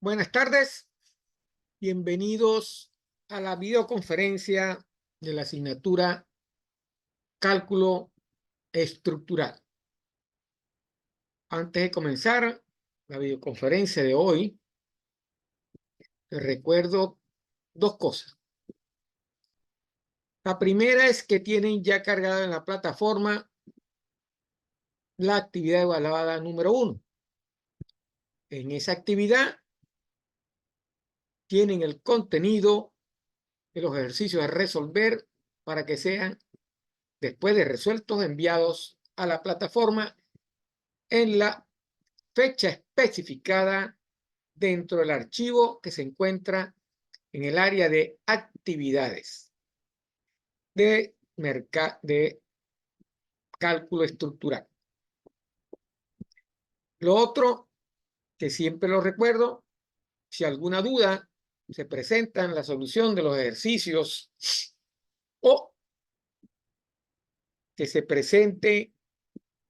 Buenas tardes, bienvenidos a la videoconferencia de la asignatura Cálculo Estructural. Antes de comenzar la videoconferencia de hoy, les recuerdo dos cosas. La primera es que tienen ya cargada en la plataforma la actividad evaluada número 1. En esa actividad tienen el contenido de los ejercicios a resolver para que sean, después de resueltos, enviados a la plataforma en la fecha especificada dentro del archivo que se encuentra en el área de actividades de cálculo estructural. Lo otro, que siempre lo recuerdo, si alguna duda se presenta en la solución de los ejercicios o que se presente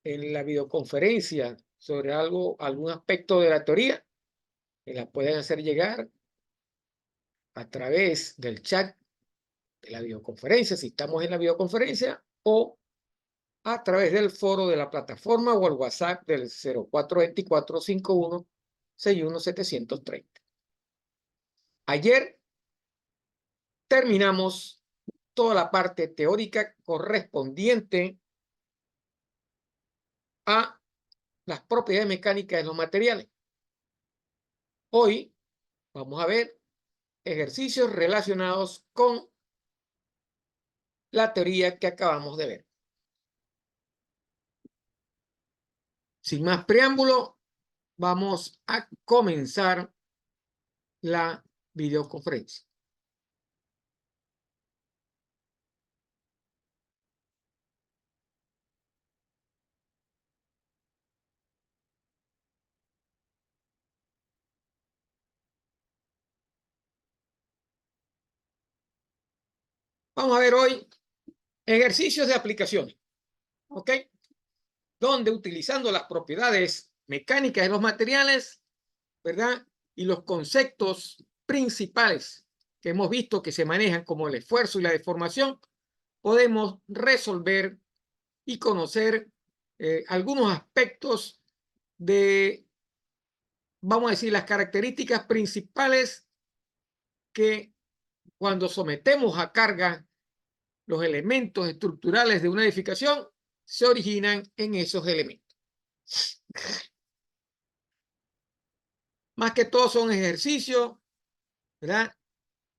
en la videoconferencia sobre algún aspecto de la teoría, que la pueden hacer llegar a través del chat de la videoconferencia, si estamos en la videoconferencia, o a través del foro de la plataforma o el WhatsApp del 0424-51-61730. Ayer terminamos toda la parte teórica correspondiente a las propiedades mecánicas de los materiales. Hoy vamos a ver ejercicios relacionados con la teoría que acabamos de ver. Sin más preámbulo, vamos a comenzar la videoconferencia. Vamos a ver hoy ejercicios de aplicaciones, ¿ok? Donde utilizando las propiedades mecánicas de los materiales, ¿verdad? Y los conceptos principales que hemos visto que se manejan como el esfuerzo y la deformación, podemos resolver y conocer algunos aspectos de, vamos a decir, las características principales que cuando sometemos a carga los elementos estructurales de una edificación se originan en esos elementos. Más que todo son ejercicios, ¿verdad?,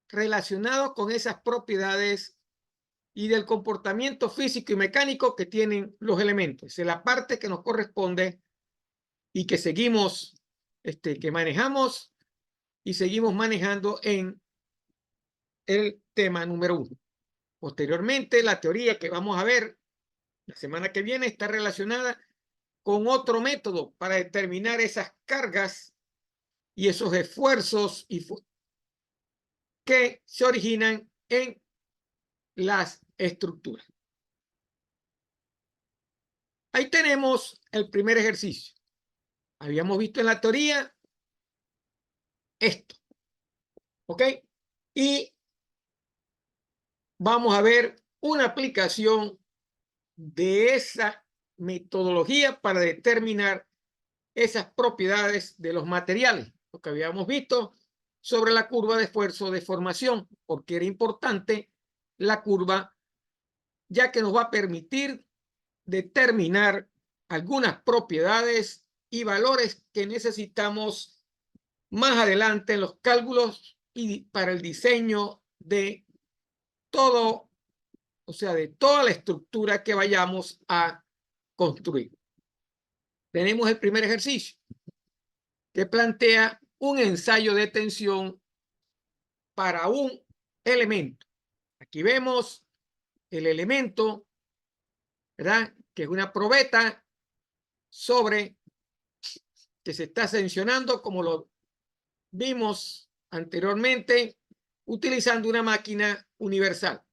relacionados con esas propiedades y del comportamiento físico y mecánico que tienen los elementos. Es la parte que nos corresponde y que seguimos, que manejamos y seguimos manejando en el tema número 1. Posteriormente, la teoría que vamos a ver la semana que viene está relacionada con otro método para determinar esas cargas y esos esfuerzos que se originan en las estructuras. Ahí tenemos el primer ejercicio. Habíamos visto en la teoría esto, ¿ok? Y vamos a ver una aplicación de esa metodología para determinar esas propiedades de los materiales, lo que habíamos visto sobre la curva de esfuerzo de formación, porque era importante la curva, ya que nos va a permitir determinar algunas propiedades y valores que necesitamos más adelante en los cálculos y para el diseño de todo, o sea, de toda la estructura que vayamos a construir. Tenemos el primer ejercicio que plantea un ensayo de tensión para un elemento. Aquí vemos el elemento, ¿verdad?, que es una probeta sobre que se está tensionando, como lo vimos anteriormente, utilizando una máquina universal.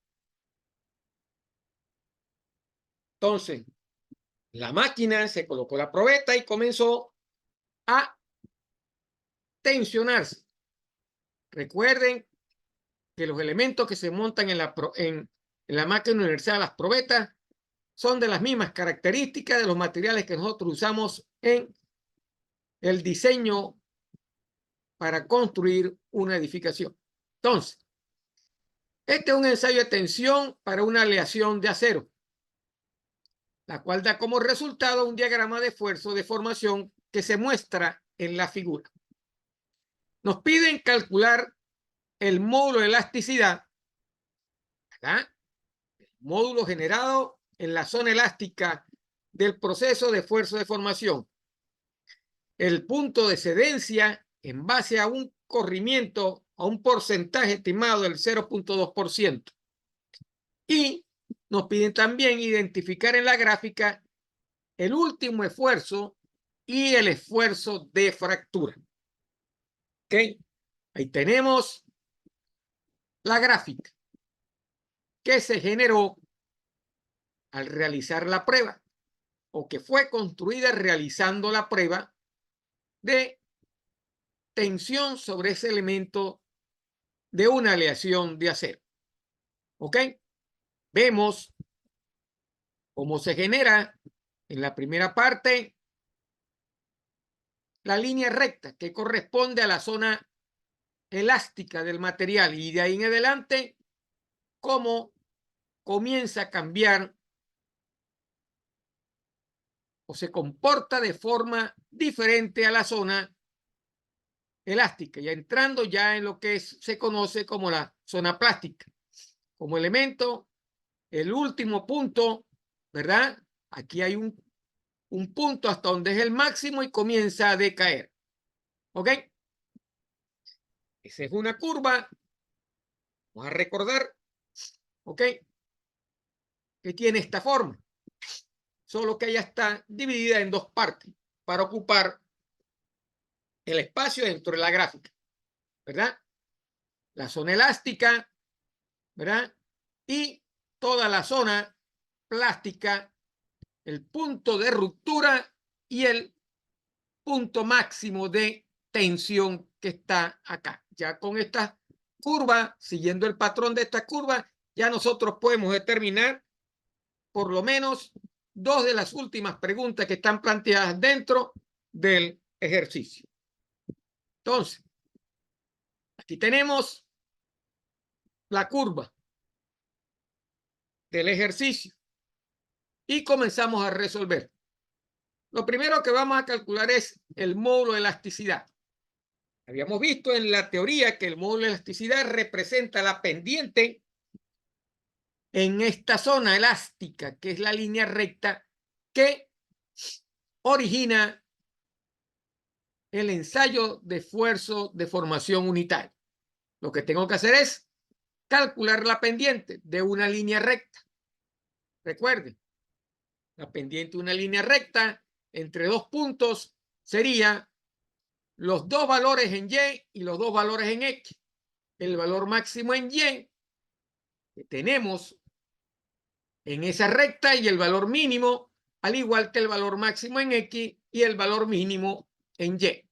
Entonces, la máquina se colocó la probeta y comenzó a tensionarse. Recuerden que los elementos que se montan en la máquina universal, las probetas, son de las mismas características de los materiales que nosotros usamos en el diseño para construir una edificación. Entonces, este es un ensayo de tensión para una aleación de acero, la cual da como resultado un diagrama de esfuerzo de formación que se muestra en la figura. Nos piden calcular el módulo de elasticidad, ¿verdad? El módulo generado en la zona elástica del proceso de esfuerzo de formación, el punto de excedencia en base a un corrimiento, a un porcentaje estimado del 0.2%. Y nos piden también identificar en la gráfica el último esfuerzo y el esfuerzo de fractura. ¿Ok? Ahí tenemos la gráfica que se generó al realizar la prueba o que fue construida realizando la prueba de tensión sobre ese elemento de una aleación de acero. ¿Ok? Vemos cómo se genera en la primera parte la línea recta que corresponde a la zona elástica del material y de ahí en adelante cómo comienza a cambiar o se comporta de forma diferente a la zona elástica, ya entrando ya en lo que se conoce como la zona plástica. Como elemento, el último punto, ¿verdad? Aquí hay un punto hasta donde es el máximo y comienza a decaer. ¿Ok? Esa es una curva. Vamos a recordar, ¿ok? Que tiene esta forma. Solo que ella está dividida en dos partes para ocupar el espacio dentro de la gráfica, ¿verdad? La zona elástica, ¿verdad? Y toda la zona plástica, el punto de ruptura y el punto máximo de tensión que está acá. Ya con esta curva, siguiendo el patrón de esta curva, ya nosotros podemos determinar por lo menos dos de las últimas preguntas que están planteadas dentro del ejercicio. Entonces, aquí tenemos la curva del ejercicio y comenzamos a resolver. Lo primero que vamos a calcular es el módulo de elasticidad. Habíamos visto en la teoría que el módulo de elasticidad representa la pendiente en esta zona elástica, que es la línea recta que origina el ensayo de esfuerzo de formación unitaria. Lo que tengo que hacer es calcular la pendiente de una línea recta. Recuerden, la pendiente de una línea recta entre dos puntos sería los dos valores en Y y los dos valores en X. El valor máximo en Y que tenemos en esa recta y el valor mínimo, al igual que el valor máximo en X y el valor mínimo en Y.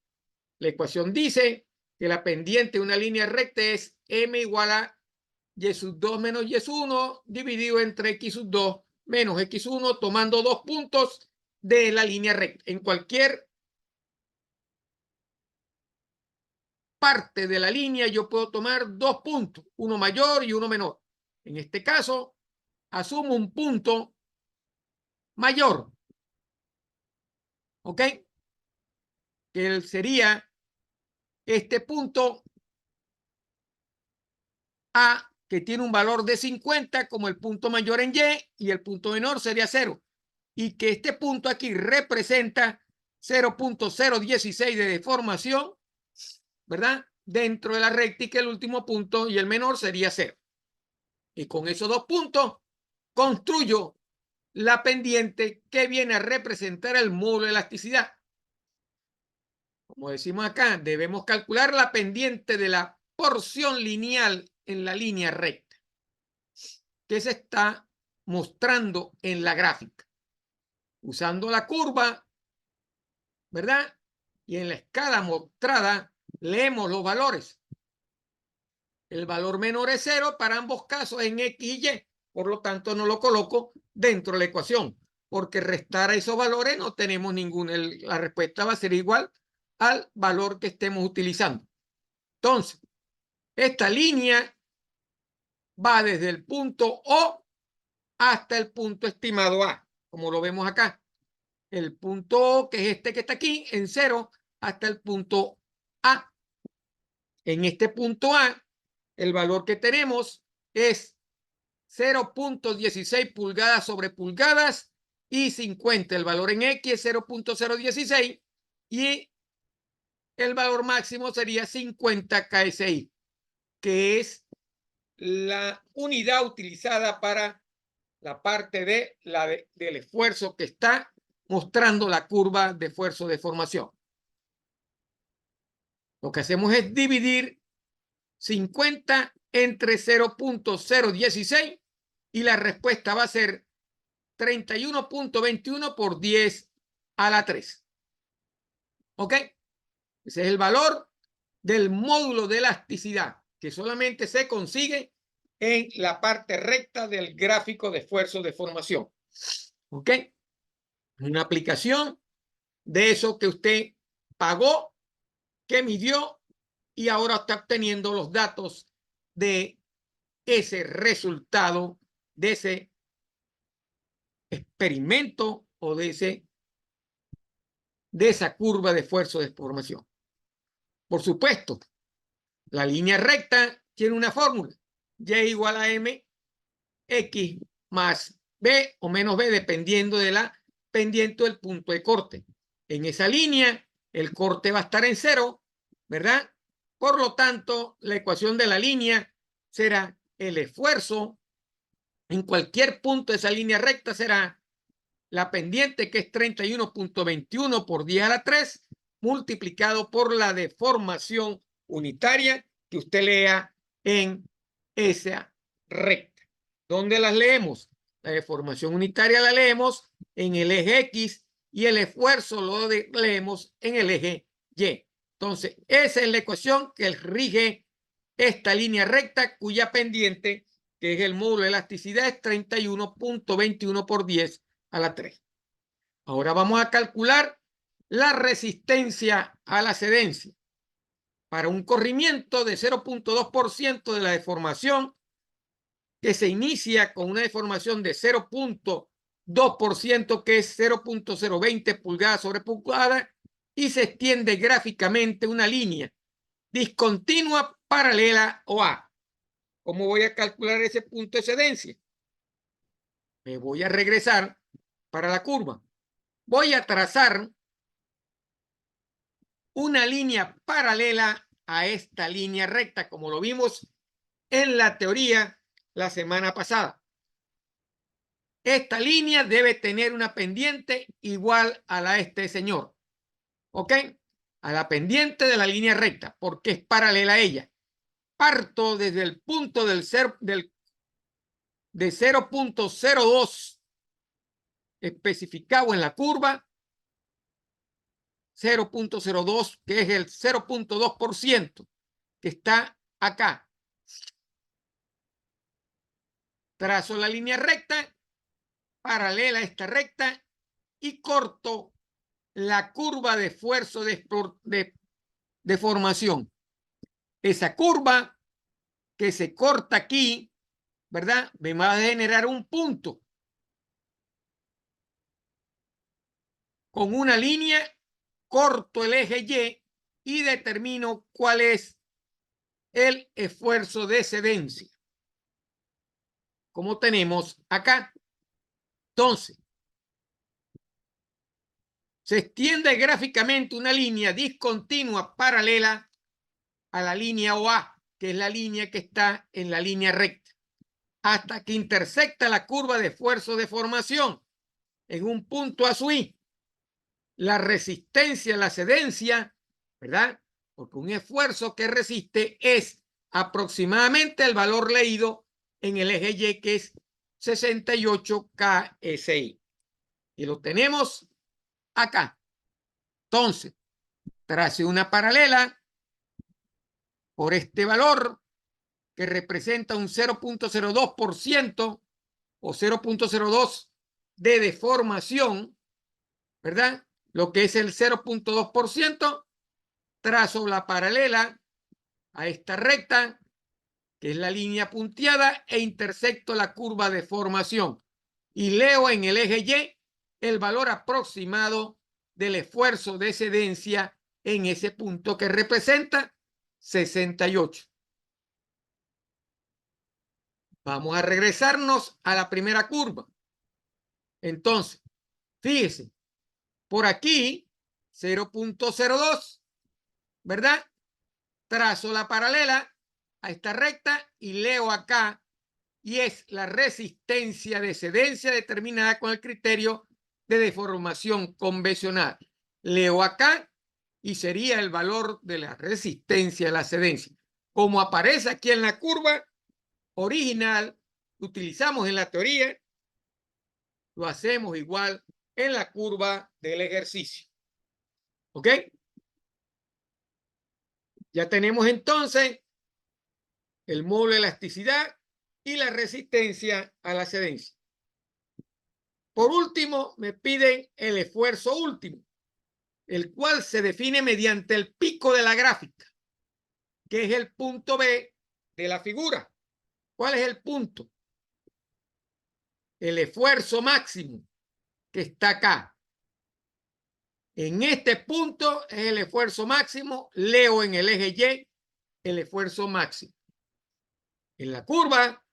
La ecuación dice que la pendiente de una línea recta es m igual a y sub 2 menos y sub 1 dividido entre x sub 2 menos x 1, tomando dos puntos de la línea recta. En cualquier parte de la línea yo puedo tomar dos puntos, uno mayor y uno menor. En este caso, asumo un punto mayor, ¿ok? Que sería este punto A, que tiene un valor de 50 como el punto mayor en Y el punto menor sería 0. Y que este punto aquí representa 0.016 de deformación, ¿verdad? Dentro de la recta y que el último punto y el menor sería 0. Y con esos dos puntos construyo la pendiente que viene a representar el módulo de elasticidad. Como decimos acá, debemos calcular la pendiente de la porción lineal en la línea recta que se está mostrando en la gráfica. Usando la curva, ¿verdad? Y en la escala mostrada leemos los valores. El valor menor es 0 para ambos casos en X y Y. Por lo tanto, no lo coloco dentro de la ecuación, porque restar a esos valores no tenemos ninguna. La respuesta va a ser igual al valor que estemos utilizando. Entonces, esta línea va desde el punto O hasta el punto estimado A, como lo vemos acá. El punto O, que es este que está aquí, en 0, hasta el punto A. En este punto A, el valor que tenemos es 0.16 pulgadas sobre pulgadas y 50. El valor en X es 0.016 y el valor máximo sería 50 KSI, que es la unidad utilizada para la parte del esfuerzo que está mostrando la curva de esfuerzo de formación. Lo que hacemos es dividir 50 entre 0.016 y la respuesta va a ser 31.21 por 10 a la 3. ¿Ok? Ese es el valor del módulo de elasticidad, que solamente se consigue en la parte recta del gráfico de esfuerzo de formación. ¿Ok? Una aplicación de eso que usted pagó, que midió y ahora está obteniendo los datos de ese resultado, de ese experimento o de esa curva de esfuerzo de formación. Por supuesto, la línea recta tiene una fórmula, y igual a m x más b o menos b, dependiendo de la pendiente del punto de corte. En esa línea, el corte va a estar en 0, ¿verdad? Por lo tanto, la ecuación de la línea será el esfuerzo en cualquier punto de esa línea recta será la pendiente, que es 31.21 por 10 a la 3, multiplicado por la deformación unitaria que usted lea en esa recta. ¿Dónde las leemos? La deformación unitaria la leemos en el eje X y el esfuerzo lo leemos en el eje Y. Entonces, esa es la ecuación que rige esta línea recta, cuya pendiente, que es el módulo de elasticidad, es 31.21 por 10 a la 3. Ahora vamos a calcular la resistencia a la cedencia. Para un corrimiento de 0.2% de la deformación, que se inicia con una deformación de 0.2%, que es 0.020 pulgadas sobre pulgada, y se extiende gráficamente una línea discontinua paralela o A. ¿Cómo voy a calcular ese punto de cedencia? Me voy a regresar para la curva. Voy a trazar una línea paralela a esta línea recta, como lo vimos en la teoría la semana pasada. Esta línea debe tener una pendiente igual a la de este señor. ¿Ok? A la pendiente de la línea recta, porque es paralela a ella. Parto desde el punto de 0.02 especificado en la curva, 0.02, que es el 0.2% que está acá. Trazo la línea recta, paralela a esta recta, y corto la curva de esfuerzo de formación. Esa curva que se corta aquí, ¿verdad? Me va a generar un punto con una línea, corto el eje Y y determino cuál es el esfuerzo de cedencia, como tenemos acá. Entonces, se extiende gráficamente una línea discontinua paralela a la línea OA, que es la línea que está en la línea recta, hasta que intersecta la curva de esfuerzo de formación en un punto a su I. La resistencia a la cedencia, ¿verdad? Porque un esfuerzo que resiste es aproximadamente el valor leído en el eje Y, que es 68 KSI. Y lo tenemos acá. Entonces, trace una paralela por este valor que representa un 0.02% o 0.02 de deformación, ¿verdad? Lo que es el 0.2%, trazo la paralela a esta recta, que es la línea punteada, e intersecto la curva de formación. Y leo en el eje Y el valor aproximado del esfuerzo de excedencia en ese punto que representa 68. Vamos a regresarnos a la primera curva. Entonces, fíjese, por aquí 0.02, ¿verdad? Trazo la paralela a esta recta y leo acá, y es la resistencia de excedencia determinada con el criterio de deformación convencional. Leo acá y sería el valor de la resistencia de la excedencia. Como aparece aquí en la curva original, utilizamos en la teoría, lo hacemos igual en la curva del ejercicio. ¿Ok? Ya tenemos entonces el módulo de elasticidad y la resistencia a la excedencia. Por último, me piden el esfuerzo último, el cual se define mediante el pico de la gráfica, que es el punto B de la figura. ¿Cuál es el punto? El esfuerzo máximo que está acá. En este punto es el esfuerzo máximo. Leo en el eje Y el esfuerzo máximo. En la curva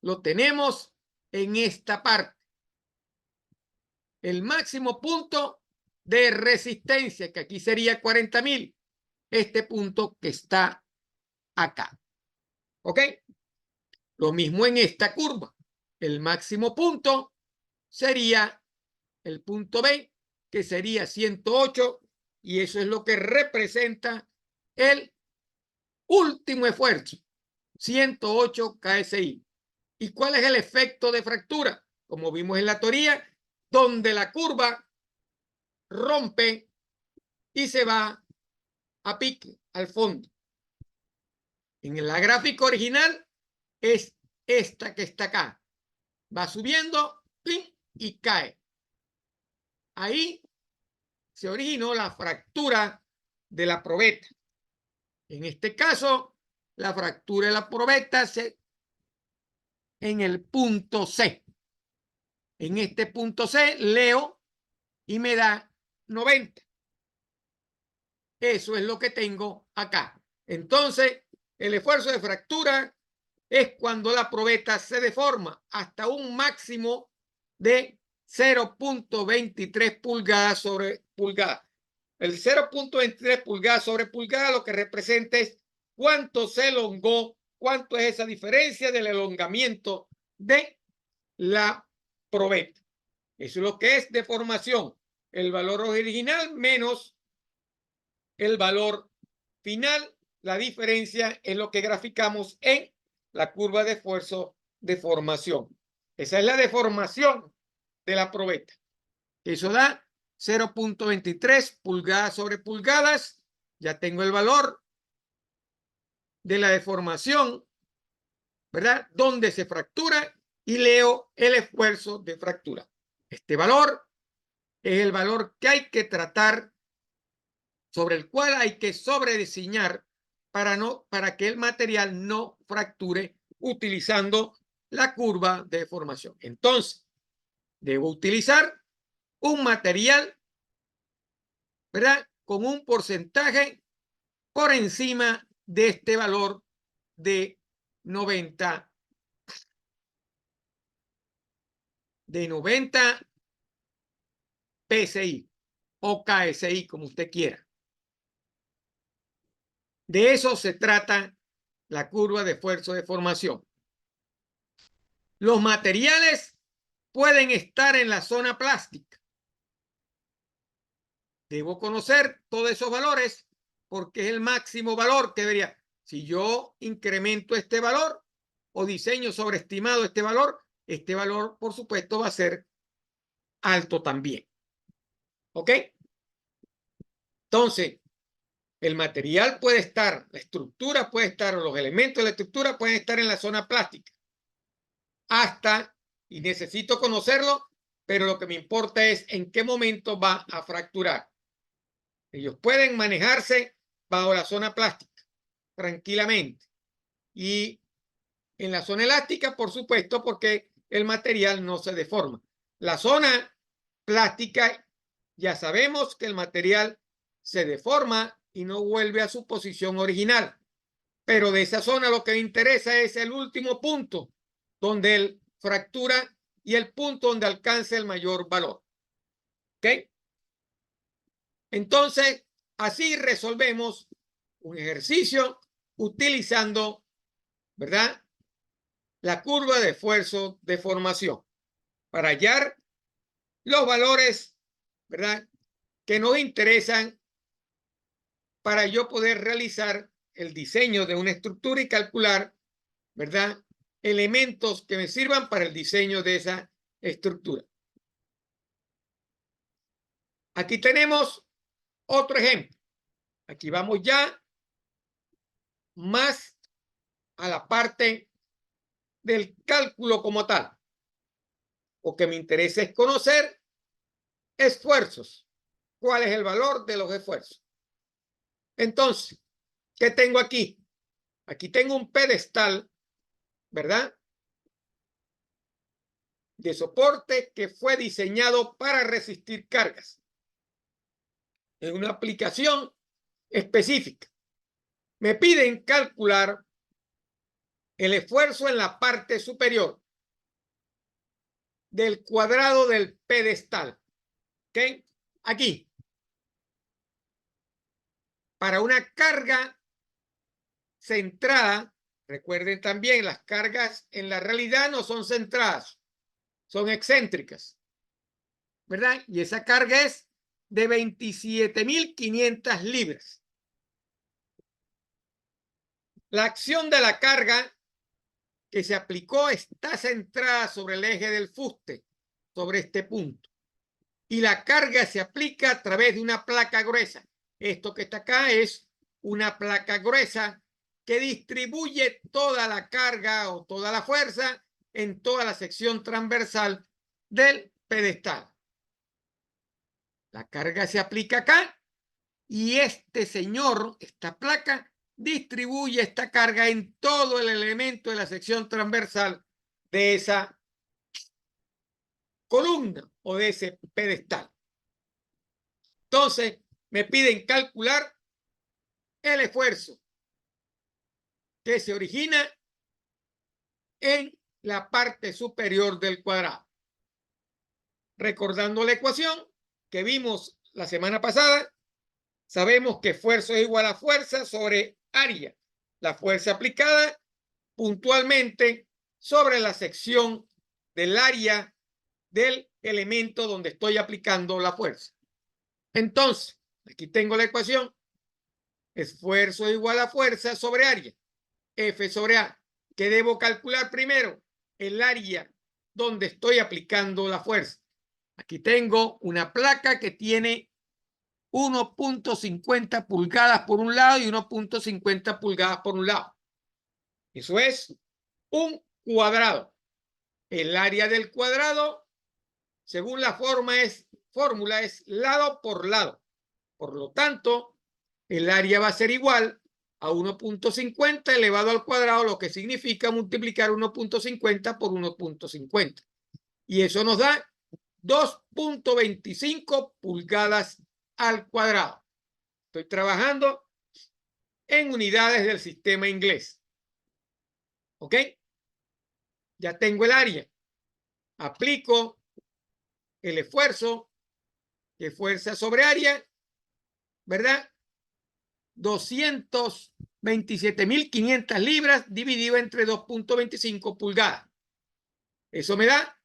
lo tenemos en esta parte. El máximo punto de resistencia, que aquí sería 40.000. Este punto que está acá. ¿Ok? Lo mismo en esta curva. El máximo punto sería el punto B, que sería 108, y eso es lo que representa el último esfuerzo, 108 KSI. ¿Y cuál es el efecto de fractura? Como vimos en la teoría, donde la curva rompe y se va a pique, al fondo. En la gráfica original es esta que está acá. Va subiendo y cae. Ahí se originó la fractura de la probeta. En este caso, la fractura de la probeta se en el punto C. En este punto C leo y me da 90. Eso es lo que tengo acá. Entonces, el esfuerzo de fractura es cuando la probeta se deforma hasta un máximo de 0.23 pulgadas sobre pulgada. El 0.23 pulgadas sobre pulgada lo que representa es cuánto se elongó, cuánto es esa diferencia del elongamiento de la probeta. Eso es lo que es deformación. El valor original menos el valor final. La diferencia es lo que graficamos en la curva de esfuerzo de formación. Esa es la deformación de la probeta. Eso da 0.23 pulgadas sobre pulgadas. Ya tengo el valor de la deformación, ¿verdad? Donde se fractura, y leo el esfuerzo de fractura. Este valor es el valor que hay que tratar, sobre el cual hay que sobrediseñar para que el material no fracture utilizando la curva de deformación. Entonces, debo utilizar un material, ¿verdad?, con un porcentaje por encima de este valor de 90 PSI o KSI, como usted quiera. De eso se trata la curva de esfuerzo de formación. Los materiales pueden estar en la zona plástica. Debo conocer todos esos valores porque es el máximo valor que debería. Si yo incremento este valor o diseño sobreestimado este valor, por supuesto, va a ser alto también. ¿Ok? Entonces, El material puede estar, la estructura puede estar, o los elementos de la estructura pueden estar en la zona plástica. Hasta, y necesito conocerlo, pero lo que me importa es en qué momento va a fracturar. Ellos pueden manejarse bajo la zona plástica, tranquilamente. Y en la zona elástica, por supuesto, porque el material no se deforma. La zona plástica, ya sabemos que el material se deforma y no vuelve a su posición original. Pero de esa zona lo que me interesa es el último punto donde él fractura y el punto donde alcanza el mayor valor. ¿Ok? Entonces, así resolvemos un ejercicio utilizando, ¿verdad?, la curva de esfuerzo de formación para hallar los valores, ¿verdad?, que nos interesan para yo poder realizar el diseño de una estructura y calcular, ¿verdad?, elementos que me sirvan para el diseño de esa estructura. Aquí tenemos otro ejemplo. Aquí vamos ya más a la parte del cálculo como tal. Lo que me interesa es conocer esfuerzos. ¿Cuál es el valor de los esfuerzos? Entonces, ¿qué tengo aquí? Aquí tengo un pedestal, ¿verdad?, de soporte que fue diseñado para resistir cargas. Es una aplicación específica. Me piden calcular el esfuerzo en la parte superior del cuadrado del pedestal. ¿Ok? Aquí. Para una carga centrada, recuerden también, las cargas en la realidad no son centradas, son excéntricas, ¿verdad? Y esa carga es de 27.500 libras. La acción de la carga que se aplicó está centrada sobre el eje del fuste, sobre este punto. Y la carga se aplica a través de una placa gruesa. Esto que está acá es una placa gruesa que distribuye toda la carga o toda la fuerza en toda la sección transversal del pedestal. La carga se aplica acá y este señor, esta placa, distribuye esta carga en todo el elemento de la sección transversal de esa columna o de ese pedestal. Entonces, me piden calcular el esfuerzo que se origina en la parte superior del cuadrado. Recordando la ecuación que vimos la semana pasada, sabemos que esfuerzo es igual a fuerza sobre área. La fuerza aplicada puntualmente sobre la sección del área del elemento donde estoy aplicando la fuerza. Entonces, aquí tengo la ecuación. Esfuerzo es igual a fuerza sobre área. F sobre A. ¿Qué debo calcular primero? El área donde estoy aplicando la fuerza. Aquí tengo una placa que tiene 1.50 pulgadas por un lado y 1.50 pulgadas por un lado. Eso es un cuadrado. El área del cuadrado, según la fórmula, es lado por lado. Por lo tanto, el área va a ser igual a 1.50 elevado al cuadrado, lo que significa multiplicar 1.50 por 1.50. Y eso nos da 2.25 pulgadas al cuadrado. Estoy trabajando en unidades del sistema inglés. ¿Ok? Ya tengo el área. Aplico el esfuerzo de fuerza sobre área, ¿verdad? 227.500 libras dividido entre 2.25 pulgadas. Eso me da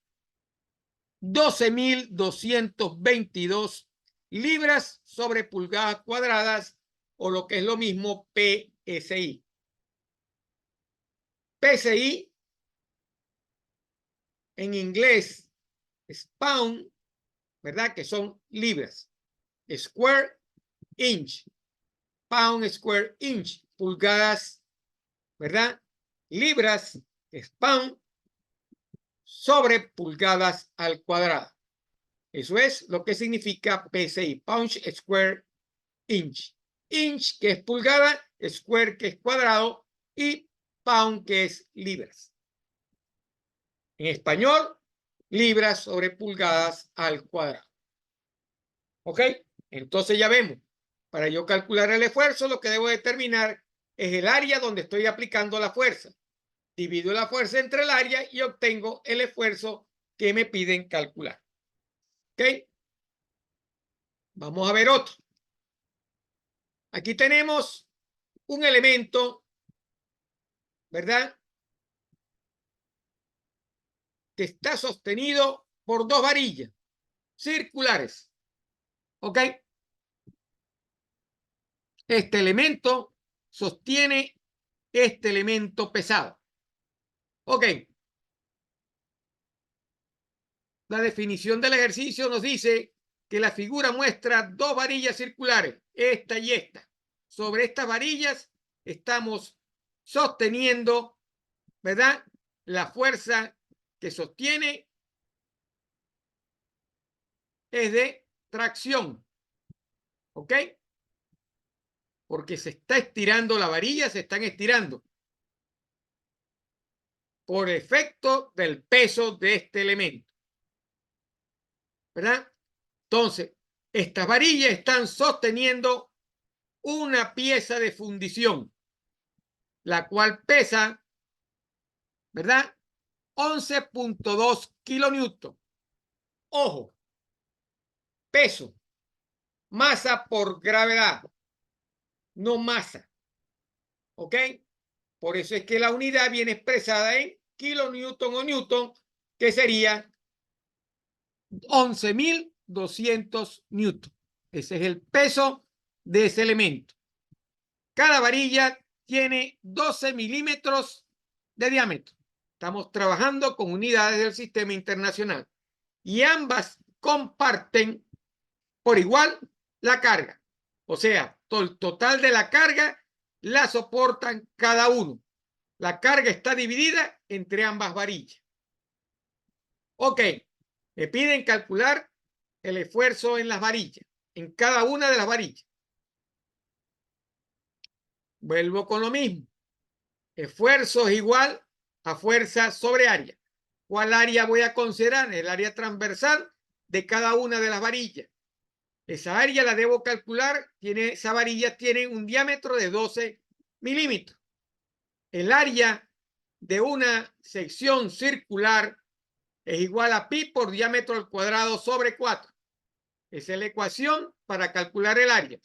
12.222 libras sobre pulgadas cuadradas, o lo que es lo mismo, PSI. PSI en inglés es pound, ¿verdad? Que son libras. Square inch. pound square inch, pulgadas, ¿verdad? Libras es pound sobre pulgadas al cuadrado. Eso es lo que significa PSI, pound square inch. Inch, que es pulgada, square, que es cuadrado, y pound, que es libras. En español, libras sobre pulgadas al cuadrado. ¿Ok? Entonces ya vemos. Para yo calcular el esfuerzo, lo que debo determinar es el área donde estoy aplicando la fuerza. Divido la fuerza entre el área y obtengo el esfuerzo que me piden calcular. ¿Ok? Vamos a ver otro. Aquí tenemos un elemento, ¿verdad? Que está sostenido por dos varillas circulares. ¿Ok? Este elemento sostiene este elemento pesado. Ok. La definición del ejercicio nos dice que la figura muestra dos varillas circulares, esta y esta. Sobre estas varillas estamos sosteniendo, ¿verdad? La fuerza que sostiene es de tracción. ¿Ok? Porque se está estirando la varilla, se están estirando por efecto del peso de este elemento. ¿Verdad? Entonces, estas varillas están sosteniendo una pieza de fundición, la cual pesa, ¿verdad? 11.2 kilonewton. Ojo, peso, masa por gravedad, no masa. ¿Ok? Por eso es que la unidad viene expresada en kilonewton o newton, que sería 11.200 newton. Ese es el peso de ese elemento. Cada varilla tiene 12 milímetros de diámetro. Estamos trabajando con unidades del sistema internacional y ambas comparten por igual la carga. O sea, el total de la carga la soportan cada uno. La carga está dividida entre ambas varillas. Ok, me piden calcular el esfuerzo en las varillas, en cada una de las varillas. Vuelvo con lo mismo. Esfuerzo es igual a fuerza sobre área. ¿Cuál área voy a considerar? El área transversal de cada una de las varillas. Esa área la debo calcular. Esa varilla tiene un diámetro de 12 milímetros. El área de una sección circular es igual a pi por diámetro al cuadrado sobre 4. Esa es la ecuación para calcular el área.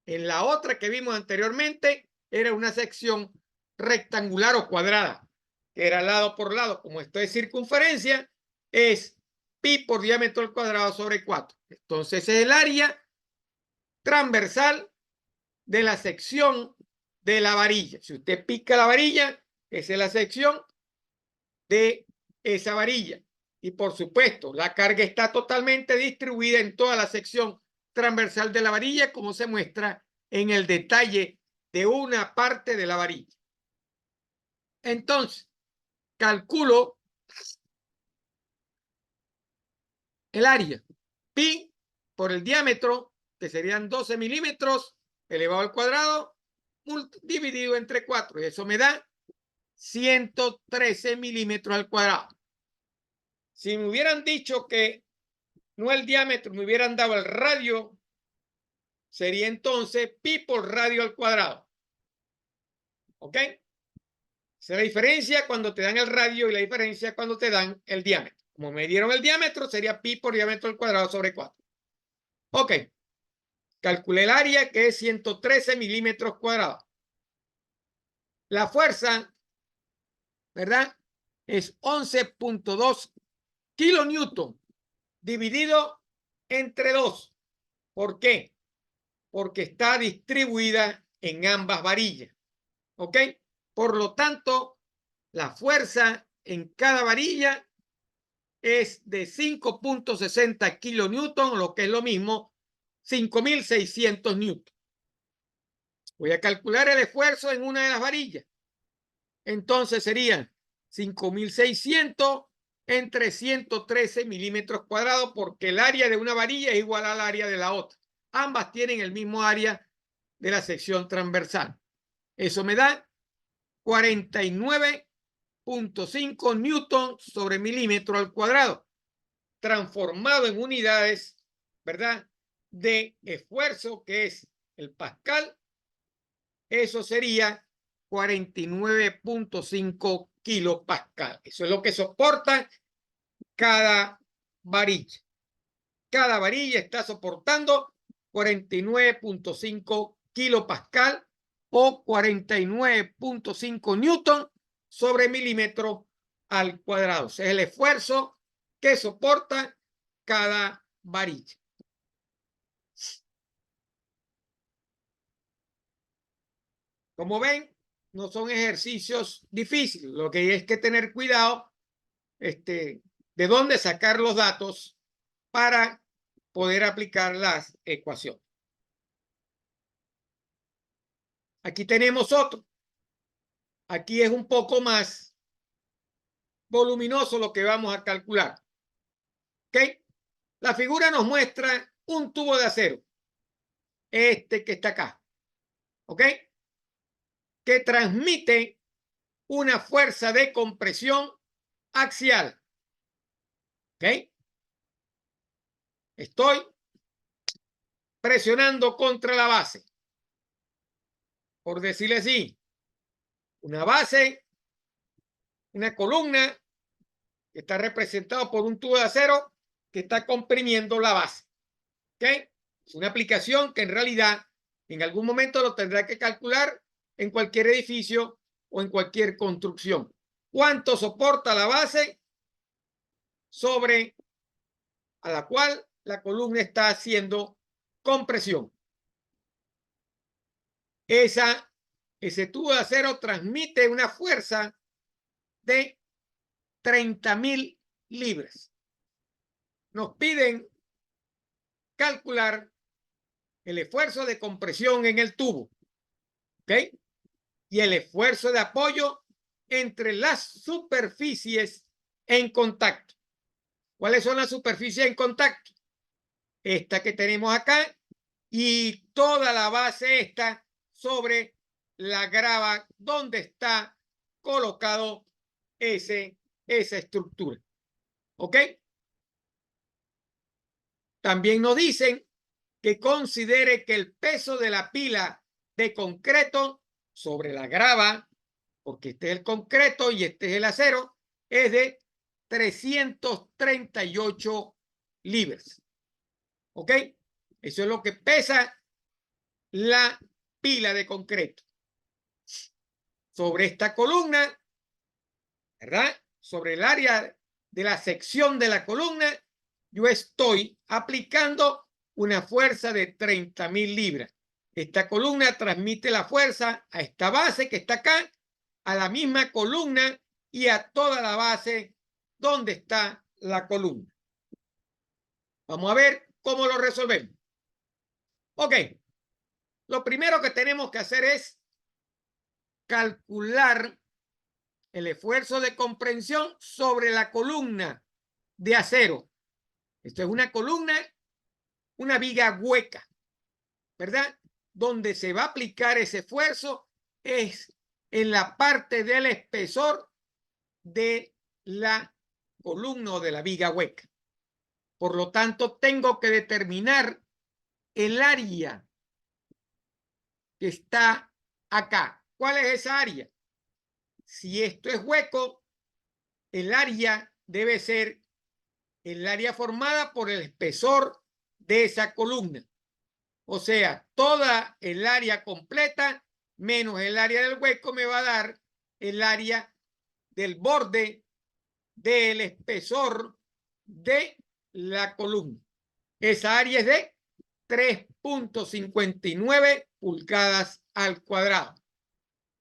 En la otra que vimos anteriormente era una sección rectangular o cuadrada, que era lado por lado. Como esto es circunferencia, es pi por diámetro al cuadrado sobre 4. Entonces es el área transversal de la sección de la varilla. Si usted pica la varilla, esa es la sección de esa varilla. Y por supuesto, la carga está totalmente distribuida en toda la sección transversal de la varilla, como se muestra en el detalle de una parte de la varilla. Entonces, calculo el área. Pi por el diámetro, que serían 12 milímetros, elevado al cuadrado, dividido entre 4. Y eso me da 113 milímetros al cuadrado. Si me hubieran dicho que no el diámetro, me hubieran dado el radio, sería entonces pi por radio al cuadrado. ¿Ok? Esa es la diferencia cuando te dan el radio y la diferencia cuando te dan el diámetro. Como me dieron el diámetro, sería pi por diámetro al cuadrado sobre 4. Ok. Calculé el área, que es 113 milímetros cuadrados. La fuerza, ¿verdad? Es 11.2 kilonewton dividido entre 2. ¿Por qué? Porque está distribuida en ambas varillas. ¿Ok? Por lo tanto, la fuerza en cada varilla es de 5.60 kilonewton, lo que es lo mismo, 5.600 newton. Voy a calcular el esfuerzo en una de las varillas. Entonces serían 5.600 entre 113 milímetros cuadrados, porque el área de una varilla es igual al área de la otra. Ambas tienen el mismo área de la sección transversal. Eso me da 49.5 newton sobre milímetro al cuadrado, transformado en unidades, ¿verdad?, de esfuerzo, que es el pascal. Eso sería 49.5 kilopascal. Eso es lo que soporta cada varilla. Cada varilla está soportando 49.5 kilopascal o 49.5 newton sobre milímetro al cuadrado. Ese es el esfuerzo que soporta cada varilla. Como ven, no son ejercicios difíciles. Lo que hay es que tener cuidado de dónde sacar los datos para poder aplicar las ecuaciones. Aquí tenemos otro. Aquí es un poco más voluminoso lo que vamos a calcular. ¿Ok? La figura nos muestra un tubo de acero, este que está acá, ¿ok?, que transmite una fuerza de compresión axial. ¿Ok? Estoy presionando contra la base, por decirle así, una base, una columna que está representada por un tubo de acero que está comprimiendo la base. ¿Ok? Es una aplicación que en realidad en algún momento lo tendrá que calcular en cualquier edificio o en cualquier construcción. ¿Cuánto soporta la base sobre a la cual la columna está haciendo compresión? Ese tubo de acero transmite una fuerza de 30.000 libras. Nos piden calcular el esfuerzo de compresión en el tubo, ¿ok?, y el esfuerzo de apoyo entre las superficies en contacto. ¿Cuáles son las superficies en contacto? Esta que tenemos acá y toda la base esta sobre la grava donde está colocado esa estructura. ¿Ok? También nos dicen que considere que el peso de la pila de concreto sobre la grava, porque este es el concreto y este es el acero, es de 338 libras. ¿Ok? Eso es lo que pesa la pila de concreto sobre esta columna, ¿verdad? Sobre el área de la sección de la columna, yo estoy aplicando una fuerza de 30.000 libras. Esta columna transmite la fuerza a esta base que está acá, a la misma columna y a toda la base donde está la columna. Vamos a ver cómo lo resolvemos. Ok, lo primero que tenemos que hacer es calcular el esfuerzo de comprensión sobre la columna de acero. Esto es una columna, una viga hueca, ¿verdad? Donde se va a aplicar ese esfuerzo es en la parte del espesor de la columna o de la viga hueca. Por lo tanto, tengo que determinar el área que está acá. ¿Cuál es esa área? Si esto es hueco, el área debe ser el área formada por el espesor de esa columna. O sea, toda el área completa menos el área del hueco me va a dar el área del borde del espesor de la columna. Esa área es de 3.59 pulgadas al cuadrado,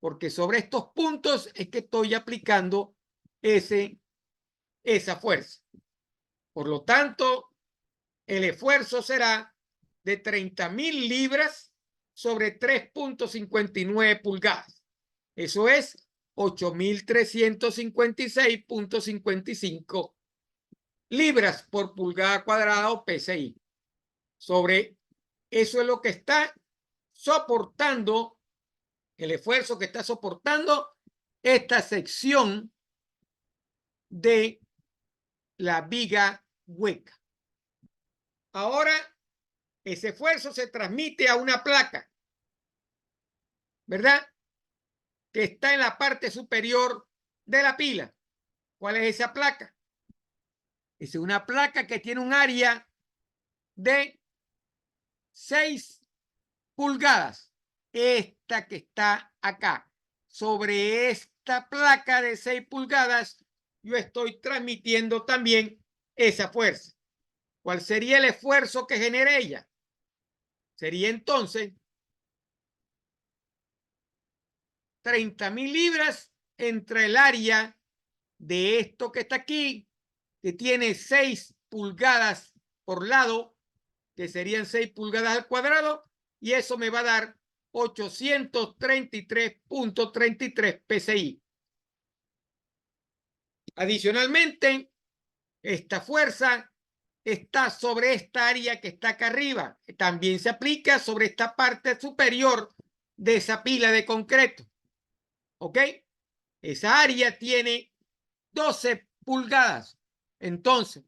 porque sobre estos puntos es que estoy aplicando esa fuerza. Por lo tanto, el esfuerzo será de 30.000 libras sobre 3.59 pulgadas. Eso es 8.356.55 libras por pulgada cuadrada o PSI. Sobre eso es lo que está soportando, el esfuerzo que está soportando esta sección de la viga hueca. Ahora, ese esfuerzo se transmite a una placa, ¿verdad? Que está en la parte superior de la pila. ¿Cuál es esa placa? Es una placa que tiene un área de 6 pulgadas. Esta que está acá. Sobre esta placa de 6 pulgadas, yo estoy transmitiendo también esa fuerza. ¿Cuál sería el esfuerzo que genera ella? Sería entonces 30.000 libras entre el área de esto que está aquí, que tiene 6 pulgadas por lado, que serían 6 pulgadas al cuadrado, y eso me va a dar 833.33 PSI. Adicionalmente, esta fuerza está sobre esta área que está acá arriba. También se aplica sobre esta parte superior de esa pila de concreto. ¿Ok? Esa área tiene 12 pulgadas. Entonces,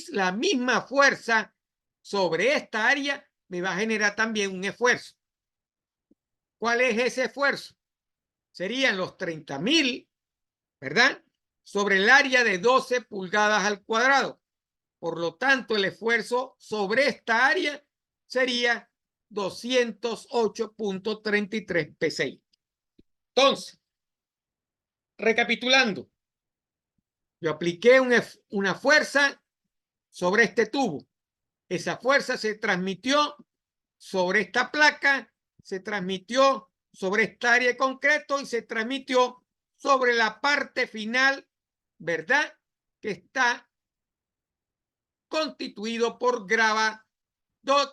la misma fuerza sobre esta área me va a generar también un esfuerzo. ¿Cuál es ese esfuerzo? Serían los 30.000, ¿verdad? Sobre el área de 12 pulgadas al cuadrado. Por lo tanto, el esfuerzo sobre esta área sería 208.33 PSI. Entonces, recapitulando, yo apliqué una fuerza sobre este tubo. Esa fuerza se transmitió sobre esta placa, se transmitió sobre esta área de concreto y se transmitió sobre la parte final, ¿verdad? Que está constituido por grava,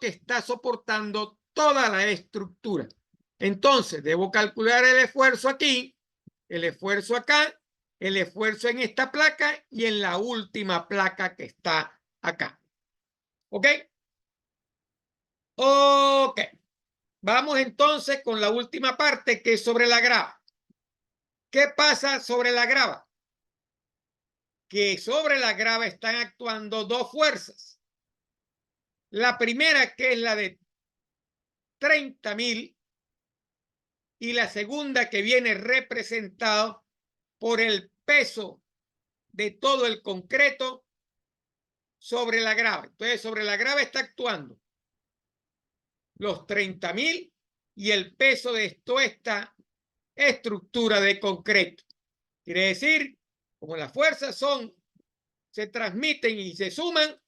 que está soportando toda la estructura. Entonces, debo calcular el esfuerzo aquí, el esfuerzo acá, el esfuerzo en esta placa y en la última placa que está acá. ¿Ok? Ok. Vamos entonces con la última parte, que es sobre la grava. ¿Qué pasa sobre la grava? Que sobre la grava están actuando dos fuerzas. La primera, que es la de 30.000, y la segunda, que viene representado por el peso de todo el concreto sobre la grava. Entonces, sobre la grava está actuando los 30.000 y el peso de toda esta estructura de concreto. Quiere decir, como las fuerzas se transmiten y se suman,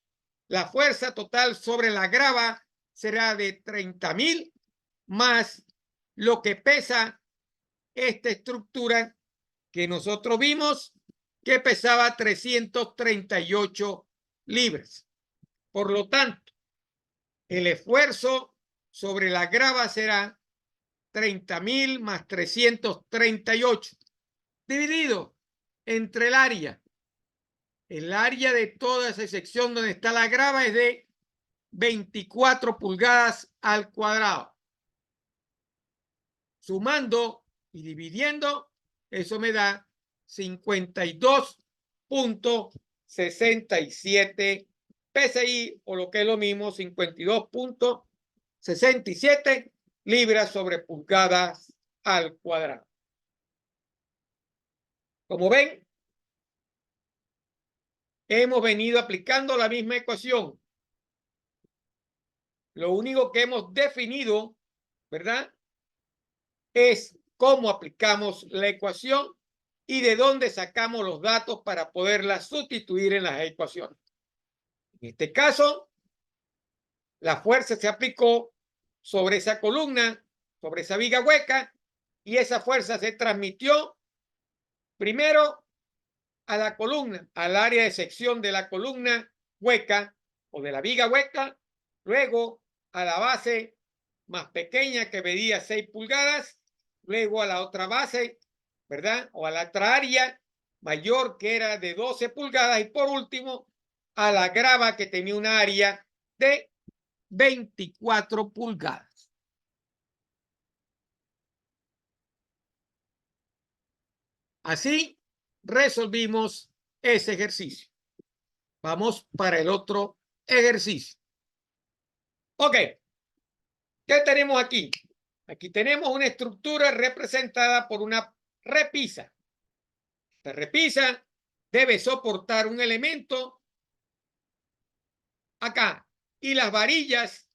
la fuerza total sobre la grava será de 30.000 más lo que pesa esta estructura que nosotros vimos que pesaba 338 libras. Por lo tanto, el esfuerzo sobre la grava será 30.000 más 338 dividido entre el área. El área de toda esa sección donde está la grava es de 24 pulgadas al cuadrado. Sumando y dividiendo, eso me da 52.67 PSI, o lo que es lo mismo, 52.67 libras sobre pulgadas al cuadrado. Como ven, hemos venido aplicando la misma ecuación. Lo único que hemos definido, ¿verdad?, es cómo aplicamos la ecuación y de dónde sacamos los datos para poderla sustituir en las ecuaciones. En este caso, la fuerza se aplicó sobre esa columna, sobre esa viga hueca, y esa fuerza se transmitió primero a la columna, al área de sección de la columna hueca o de la viga hueca, luego a la base más pequeña que medía 6 pulgadas, luego a la otra base, ¿verdad? O a la otra área mayor que era de 12 pulgadas y por último a la grava que tenía una área de 24 pulgadas. Así resolvimos ese ejercicio. Vamos para el otro ejercicio. Ok, ¿qué tenemos aquí? Aquí tenemos una estructura representada por una repisa. Esta repisa debe soportar un elemento acá y las varillas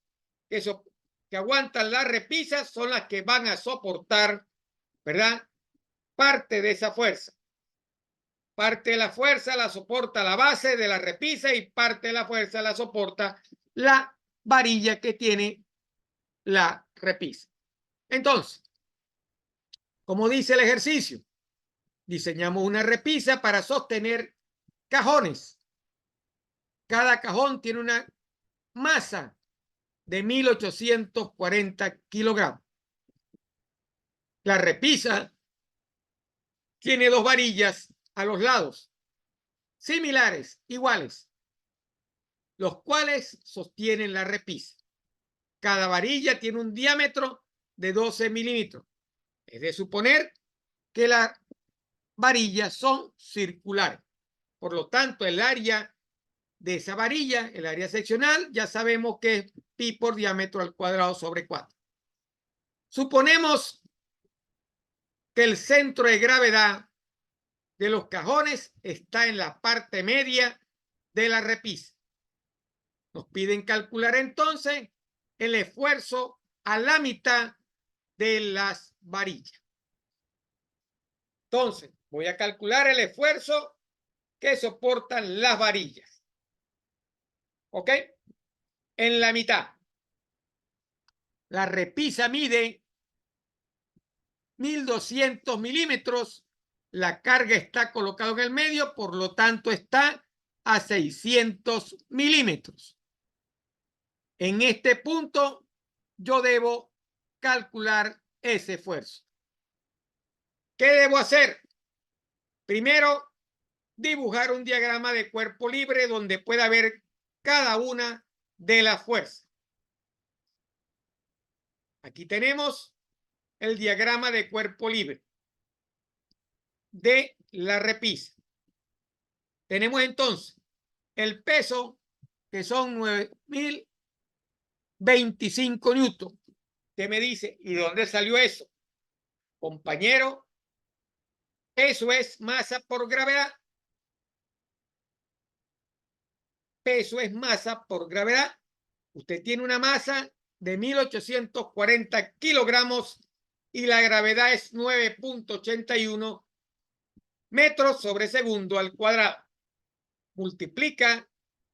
que aguantan la repisa son las que van a soportar, ¿verdad? Parte de esa fuerza. Parte de la fuerza la soporta la base de la repisa y parte de la fuerza la soporta la varilla que tiene la repisa. Entonces, como dice el ejercicio, diseñamos una repisa para sostener cajones. Cada cajón tiene una masa de 1840 kilogramos. La repisa tiene dos varillas a los lados, similares, iguales, los cuales sostienen la repisa. Cada varilla tiene un diámetro de 12 milímetros. Es de suponer que las varillas son circulares. Por lo tanto, el área de esa varilla, el área seccional, ya sabemos que es pi por diámetro al cuadrado sobre 4. Suponemos que el centro de gravedad de los cajones está en la parte media de la repisa. Nos piden calcular entonces el esfuerzo a la mitad de las varillas. Entonces, voy a calcular el esfuerzo que soportan las varillas. ¿Ok? En la mitad. La repisa mide 1200 milímetros. La carga está colocada en el medio, por lo tanto está a 600 milímetros. En este punto, yo debo calcular ese esfuerzo. ¿Qué debo hacer? Primero, dibujar un diagrama de cuerpo libre donde pueda ver cada una de las fuerzas. Aquí tenemos el diagrama de cuerpo libre de la repisa. Tenemos entonces el peso, que son 9.025 newton. ¿Qué me dice? ¿Y dónde salió eso? Compañero, eso es masa por gravedad. Peso es masa por gravedad. Usted tiene una masa de 1840 kilogramos y la gravedad es 9.81 metros sobre segundo al cuadrado. Multiplica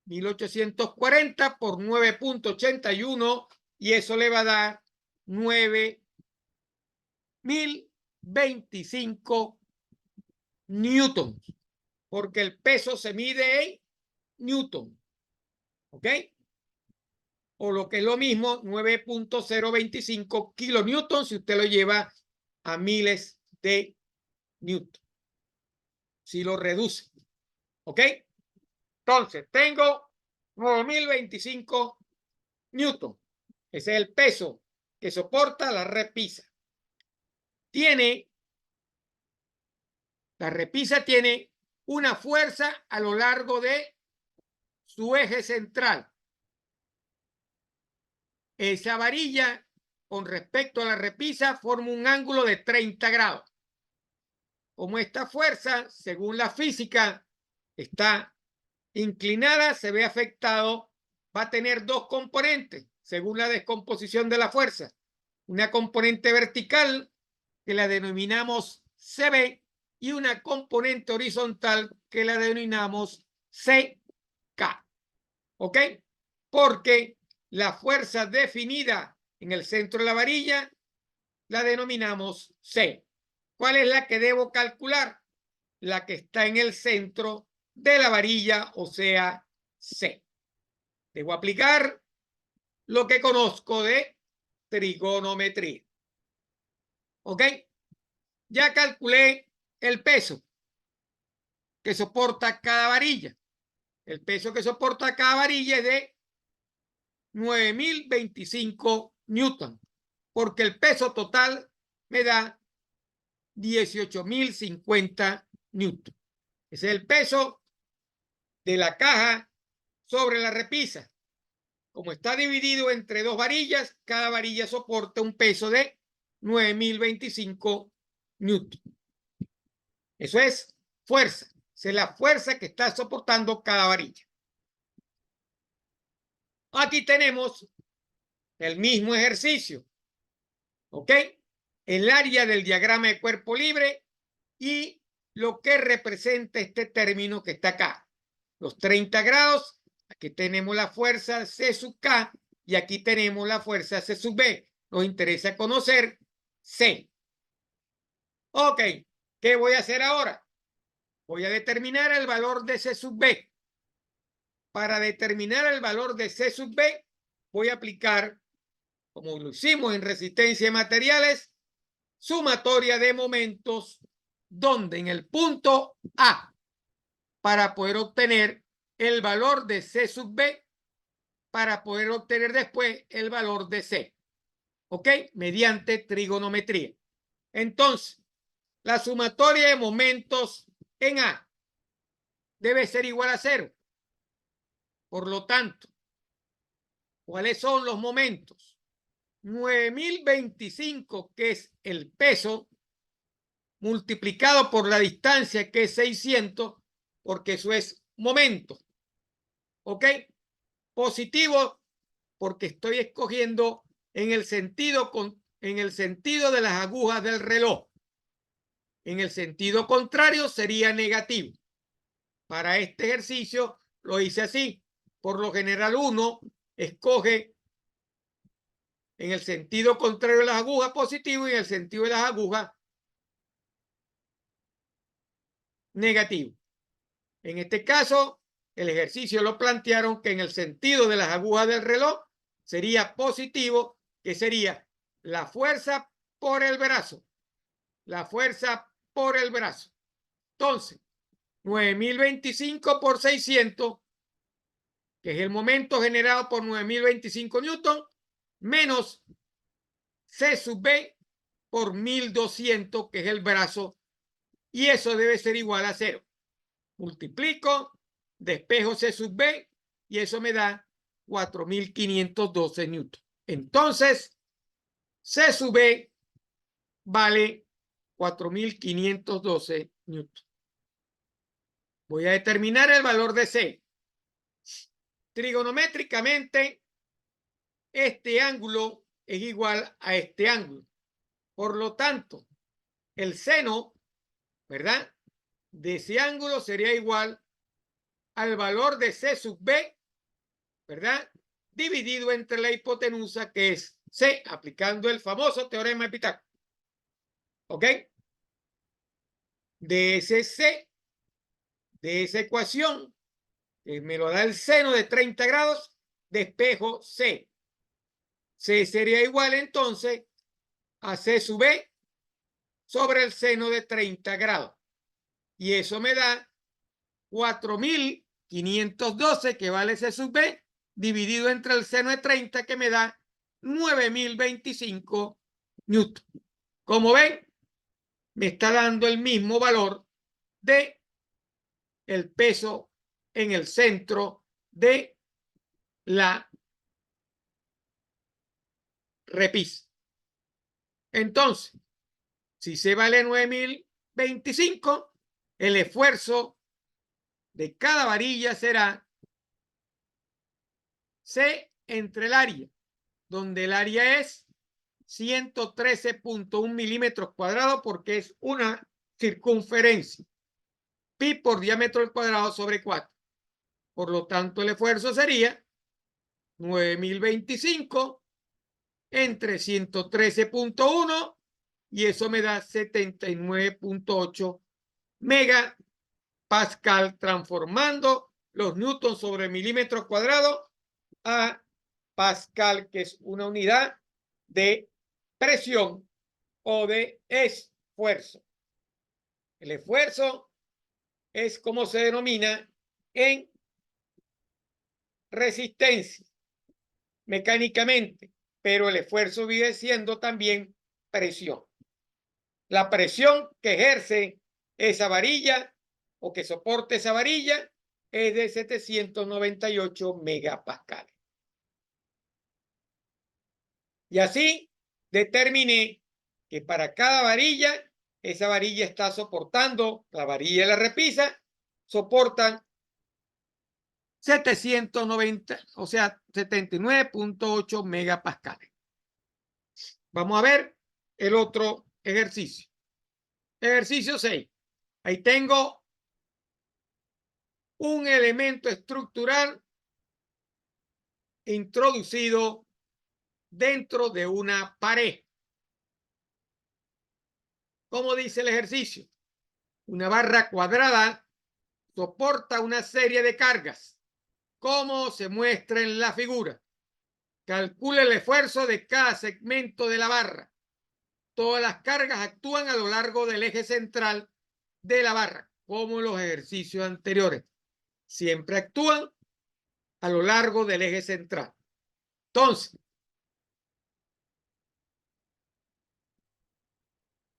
1840 por 9.81 y eso le va a dar 9.025 newtons, porque el peso se mide en newton. ¿Ok? O lo que es lo mismo, 9.025 kilonewtons si usted lo lleva a miles de newton. Si lo reduce. ¿Ok? Entonces, tengo 9.025 newton. Ese es el peso que soporta la repisa. La repisa tiene una fuerza a lo largo de su eje central. Esa varilla, con respecto a la repisa, forma un ángulo de 30 grados. Como esta fuerza, según la física, está inclinada, se ve afectado, va a tener dos componentes, según la descomposición de la fuerza. Una componente vertical, que la denominamos CB, y una componente horizontal, que la denominamos CK. ¿Ok? Porque la fuerza definida en el centro de la varilla la denominamos C. ¿Cuál es la que debo calcular? La que está en el centro de la varilla, o sea, C. Debo aplicar lo que conozco de trigonometría. ¿Ok? Ya calculé el peso que soporta cada varilla. El peso que soporta cada varilla es de 9.025 newton, porque el peso total me da 18.050 newton. Ese es el peso de la caja sobre la repisa. Como está dividido entre dos varillas, cada varilla soporta un peso de 9.025 newton. Eso es fuerza. Esa es la fuerza que está soportando cada varilla. Aquí tenemos el mismo ejercicio. ¿Ok? El área del diagrama de cuerpo libre y lo que representa este término que está acá. Los 30 grados, aquí tenemos la fuerza C sub K y aquí tenemos la fuerza C sub B. Nos interesa conocer C. Ok, ¿qué voy a hacer ahora? Voy a determinar el valor de C sub B. Para determinar el valor de C sub B, voy a aplicar, como lo hicimos en resistencia de materiales, sumatoria de momentos, donde en el punto A, para poder obtener el valor de C sub B, para poder obtener después el valor de C. ¿Ok? Mediante trigonometría. Entonces, la sumatoria de momentos en A debe ser igual a 0. Por lo tanto, ¿cuáles son los momentos? 9.025, que es el peso, multiplicado por la distancia, que es 600, porque eso es momento. ¿Ok? Positivo, porque estoy escogiendo en el sentido de las agujas del reloj. En el sentido contrario sería negativo. Para este ejercicio lo hice así. Por lo general uno escoge en el sentido contrario de las agujas positivo y en el sentido de las agujas negativo. En este caso, el ejercicio lo plantearon que en el sentido de las agujas del reloj sería positivo, que sería la fuerza por el brazo. La fuerza por el brazo. Entonces, 9.025 por 600, que es el momento generado por 9.025 newton, menos C sub B por 1.200, que es el brazo, y eso debe ser igual a 0. Multiplico, despejo C sub B, y eso me da 4.512 newton. Entonces, C sub B vale 4.512 newton. Voy a determinar el valor de C. Trigonométricamente, este ángulo es igual a este ángulo. Por lo tanto, el seno, ¿verdad?, de ese ángulo sería igual al valor de C sub B, ¿verdad?, dividido entre la hipotenusa, que es C, aplicando el famoso teorema de Pitágoras. ¿Ok? De ese C, de esa ecuación, que me lo da el seno de 30 grados, despejo C. C sería igual entonces a C sub B sobre el seno de 30 grados. Y eso me da 4.512, que vale C sub B, dividido entre el seno de 30, que me da 9.025 newton. Como ven, me está dando el mismo valor de el peso en el centro de la repisa. Entonces, si se vale 9.025, el esfuerzo de cada varilla será C entre el área, donde el área es 113.1 milímetros cuadrados, porque es una circunferencia. Pi por diámetro al cuadrado sobre 4. Por lo tanto, el esfuerzo sería 9.025 entre 113.1, y eso me da 79.8 megapascal, transformando los newtons sobre milímetros cuadrados a pascal, que es una unidad de presión o de esfuerzo. El esfuerzo es como se denomina en resistencia mecánicamente, pero el esfuerzo viene siendo también presión. La presión que ejerce esa varilla o que soporte esa varilla es de 798 megapascales. Y así determiné que para cada varilla, esa varilla está soportando, la varilla y la repisa, soportan 790, o sea, 79.8 megapascales. Vamos a ver el otro ejercicio. Ejercicio 6. Ahí tengo un elemento estructural introducido dentro de una pared. ¿Cómo dice el ejercicio? Una barra cuadrada soporta una serie de cargas, como se muestra en la figura. Calcula el esfuerzo de cada segmento de la barra. Todas las cargas actúan a lo largo del eje central de la barra, como en los ejercicios anteriores. Siempre actúan a lo largo del eje central. Entonces,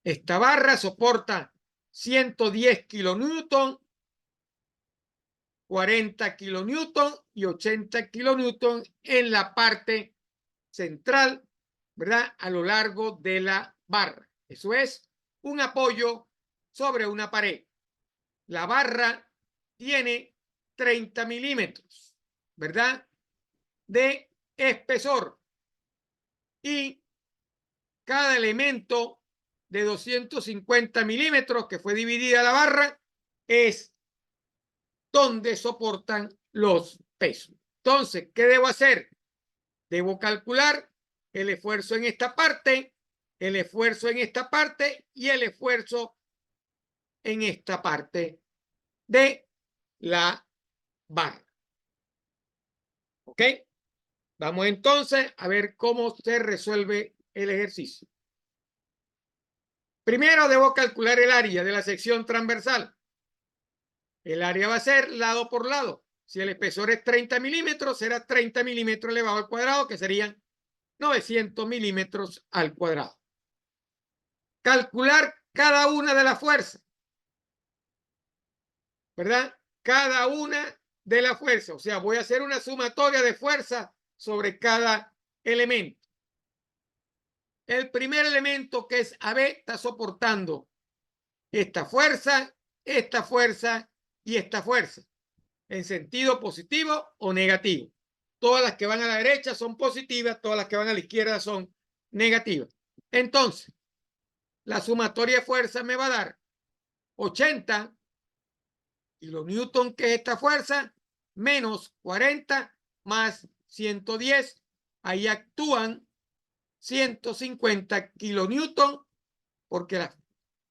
esta barra soporta 110 kilonewton, 40 kilonewton y 80 kilonewton en la parte central, ¿verdad? A lo largo de la barra. Eso es un apoyo sobre una pared. La barra tiene 30 milímetros, ¿verdad? De espesor. Y cada elemento de 250 milímetros que fue dividida la barra es donde soportan los pesos. Entonces, ¿qué debo hacer? Debo calcular el esfuerzo en esta parte, el esfuerzo en esta parte y el esfuerzo en esta parte de la barra. ¿Ok? Vamos entonces a ver cómo se resuelve el ejercicio. Primero debo calcular el área de la sección transversal. El área va a ser lado por lado. Si el espesor es 30 milímetros, será 30 milímetros elevado al cuadrado, que serían 900 milímetros al cuadrado. Calcular cada una de las fuerzas, ¿verdad? Cada una de las fuerzas. O sea, voy a hacer una sumatoria de fuerza sobre cada elemento. El primer elemento, que es AB, está soportando esta fuerza y esta fuerza, en sentido positivo o negativo. Todas las que van a la derecha son positivas, todas las que van a la izquierda son negativas. Entonces, la sumatoria de fuerza me va a dar 80 kilonewton, que es esta fuerza, menos 40 más 110. Ahí actúan 150 kilonewton, porque las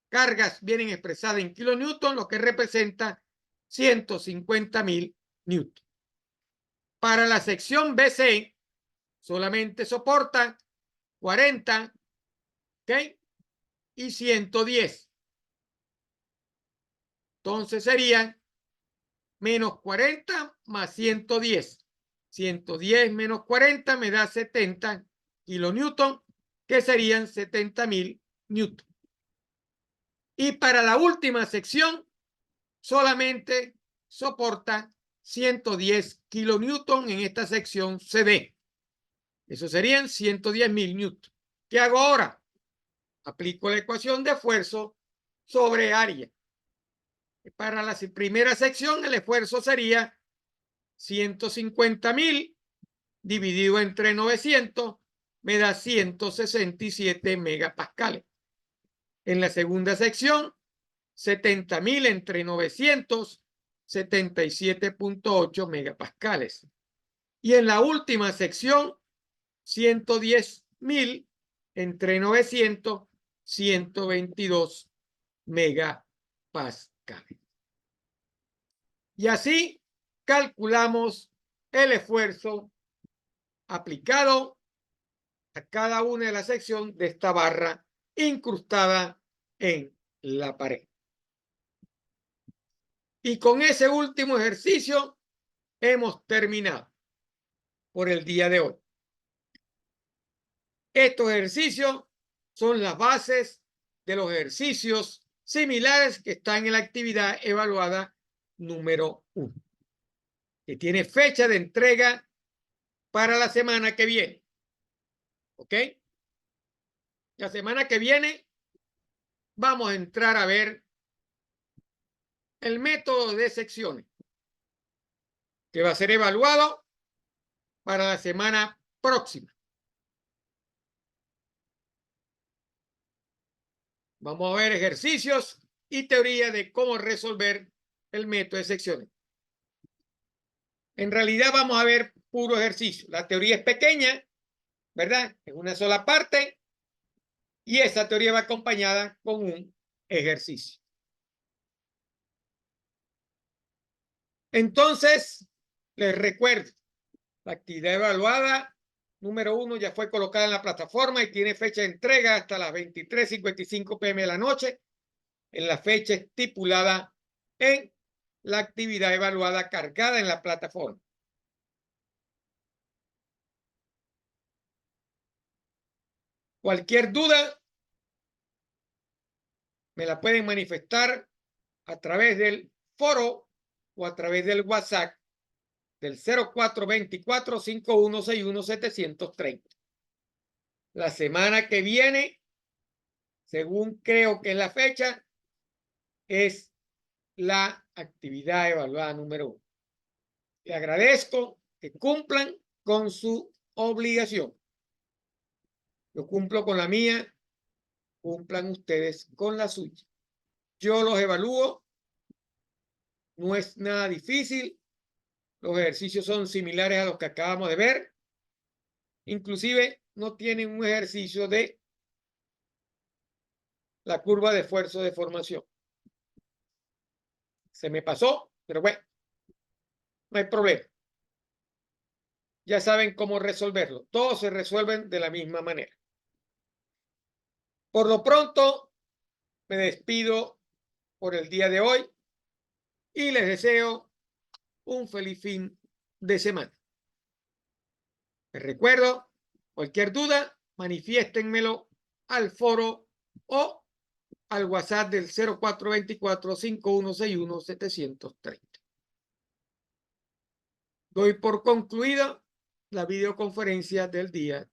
cargas vienen expresadas en kilonewton, lo que representa 150.000 newton. Para la sección BC, solamente soporta 40, ¿ok? Y 110. Entonces serían menos 40 más 110. 110 menos 40 me da 70 kilonewton, que serían 70.000 newton. Y para la última sección, solamente soporta 110 kilonewton en esta sección CD. Eso serían 110.000 newton. ¿Qué hago ahora? Aplico la ecuación de esfuerzo sobre área. Para la primera sección, el esfuerzo sería 150.000 dividido entre 900, me da 167 megapascales. En la segunda sección, 70.000 entre 900, 77.8 megapascales. Y en la última sección, 110.000 entre 900, 122 megapascales. Y así calculamos el esfuerzo aplicado a cada una de las secciones de esta barra incrustada en la pared. Y con ese último ejercicio hemos terminado por el día de hoy. Estos ejercicios son las bases de los ejercicios similares que están en la actividad evaluada número 1, que tiene fecha de entrega para la semana que viene. ¿Ok? La semana que viene vamos a entrar a ver el método de secciones, que va a ser evaluado para la semana próxima. Vamos a ver ejercicios y teoría de cómo resolver el método de secciones. En realidad vamos a ver puro ejercicio. La teoría es pequeña, ¿verdad? Es una sola parte y esa teoría va acompañada con un ejercicio. Entonces, les recuerdo, la actividad evaluada número 1 ya fue colocada en la plataforma y tiene fecha de entrega hasta las 23:55 p.m. de la noche, en la fecha estipulada en la actividad evaluada cargada en la plataforma. Cualquier duda me la pueden manifestar a través del foro o a través del WhatsApp del 0424-5161-730. La semana que viene, según creo que es la fecha, es la actividad evaluada número 1. Le agradezco que cumplan con su obligación. Yo cumplo con la mía, cumplan ustedes con la suya. Yo los evalúo, no es nada difícil, los ejercicios son similares a los que acabamos de ver, inclusive no tienen un ejercicio de la curva de esfuerzo de formación. Se me pasó, pero bueno, no hay problema. Ya saben cómo resolverlo. Todos se resuelven de la misma manera. Por lo pronto, me despido por el día de hoy y les deseo un feliz fin de semana. Les recuerdo, cualquier duda, manifiéstenmelo al foro o al WhatsApp del 0424-5161-730. Doy por concluida la videoconferencia del día de hoy.